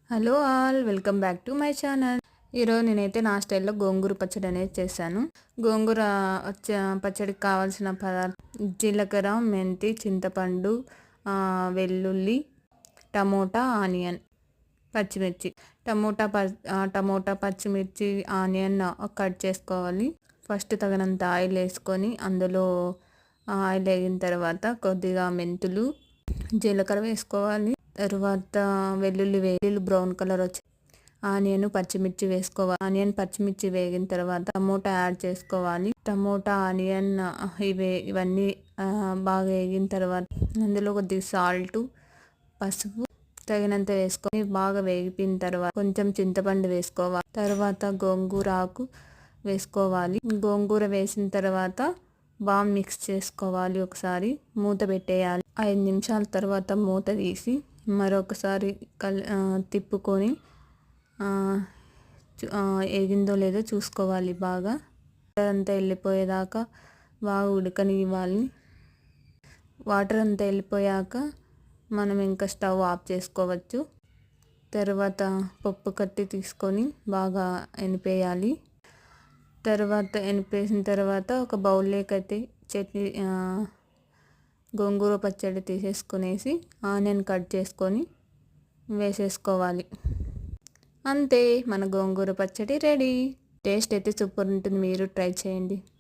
Hello all, welcome back to my channel. ఈరోజు నేనైతే నా స్టైల్లో గోంగూర పచ్చడి అనేది చేశాను. గోంగూర పచ్చడికి కావాల్సిన పదార్థాలు జీలకర్ర, మెంతి, చింతపండు, వెల్లుల్లి, టమోటా, ఆనియన్, పచ్చిమిర్చి. టమోటా, పచ్చిమిర్చి, ఆనియన్ కట్ చేసుకోవాలి. ఫస్ట్ తగినంత ఆయిల్ వేసుకొని అందులో ఆయిల్ వేగిన తర్వాత కొద్దిగా మెంతులు, జీలకర్ర వేసుకోవాలి. తర్వాత వెల్లుల్లి బ్రౌన్ కలర్ వచ్చి ఆనియన్, పచ్చిమిర్చి వేసుకోవాలి. ఆనియన్, పచ్చిమిర్చి వేగిన తర్వాత టమోటా యాడ్ చేసుకోవాలి. టమోటా, ఆనియన్ ఇవన్నీ బాగా వేగిన తర్వాత అందులో కొద్దిగా సాల్ట్, పసుపు తగినంత వేసుకొని బాగా వేగిపోయిన తర్వాత కొంచెం చింతపండు వేసుకోవాలి. తర్వాత గోంగూర ఆకు వేసుకోవాలి. గోంగూర వేసిన తర్వాత బాగా మిక్స్ చేసుకోవాలి. ఒకసారి మూత పెట్టేయాలి. 5 నిమిషాల తర్వాత మూత తీసి మరొకసారి తిప్పుకొని ఎగిందో లేదో చూసుకోవాలి. బాగా వాటర్ అంతా వెళ్ళిపోయేదాకా బాగా ఉడకనివ్వాలి. వాటర్ అంతా వెళ్ళిపోయాక మనం ఇంకా స్టవ్ ఆఫ్ చేసుకోవచ్చు. తర్వాత పప్పు కట్టి తీసుకొని బాగా ఎనిపేయాలి. తర్వాత ఎనిపేసిన తర్వాత ఒక బౌల్లోకి అయితే చట్నీ గోంగూర పచ్చడి తీసేసుకునేసి ఆనియన్ కట్ చేసుకొని వేసేసుకోవాలి. అంతే, మన గోంగూర పచ్చడి రెడీ. టేస్ట్ అయితే సూపర్ ఉంటుంది. మీరు ట్రై చేయండి.